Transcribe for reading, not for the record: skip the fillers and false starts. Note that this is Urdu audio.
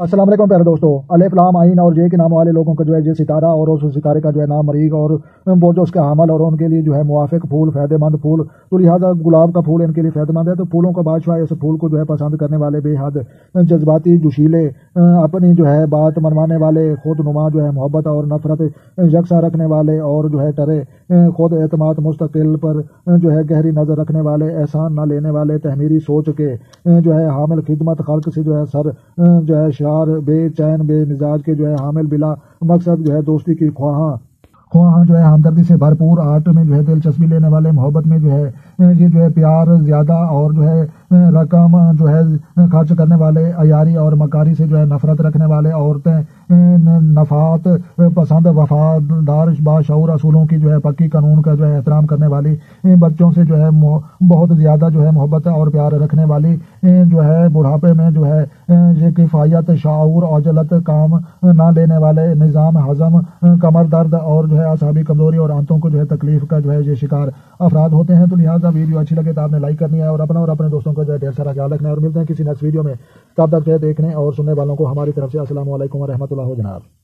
السلام علیکم پیارے دوستو، الف لام عین اور جے کے نام والے لوگوں کا جو ہے یہ ستارہ اور اس ستارے کا جو ہے نام مریخ اور وہ جو اس کا حامل اور ان کے لیے جو ہے موافق پھول فائدہ مند پھول، تو لہٰذا گلاب کا پھول ان کے لیے فائدہ مند ہے۔ تو پھولوں کا بادشاہ اس پھول کو جو ہے پسند کرنے والے، بے حد جذباتی، جوشیلے، اپنی جو ہے بات منوانے والے، خود نما جو ہے محبت اور نفرت یکساں رکھنے والے اور جو ہے ٹرے خود اعتماد مستقل پر جو ہے گہری نظر رکھنے والے، احسان نہ لینے والے، تحمیری سوچ کے جو ہے حامل، خدمت خلق سے جو ہے سر جو ہے شعر، بے چین بے مزاج کے جو ہے حامل، بلا مقصد جو ہے دوستی کی خواہاں جو ہے ہمدردی سے بھرپور، آرٹ میں جو ہے دلچسپی لینے والے، محبت میں جو ہے یہ جو ہے پیار زیادہ اور جو ہے رقم جو ہے خرچ کرنے والے، عیاری اور مکاری سے جو ہے نفرت رکھنے والے، عورتیں نفعات پسند، وفادار، باشعور، اصولوں کی جو ہے پکی، قانون کا جو ہے احترام کرنے والی، بچوں سے جو ہے بہت زیادہ جو ہے محبت اور پیار رکھنے والی، جو ہے بڑھاپے میں جو ہے یہ کفایت، شعور، عجلت، کام نہ لینے والے، نظام ہضم، کمر درد اور جو ہے اعصابی کمزوری اور آنتوں کو جو ہے تکلیف کا جو ہے یہ شکار افراد ہوتے ہیں۔ تو لہٰذا ویڈیو اچھی لگے تو آپ نے لائک کرنی ہے اور اپنا اور اپنے دوستوں کو جو ہے ڈھیر سارا خیال رکھنا ہے، اور ملتے ہیں کسی نیکسٹ ویڈیو میں۔ تب تک دیکھنے اور سننے والوں کو ہماری طرف سے السلام علیکم ورحمۃ اللہ جناب۔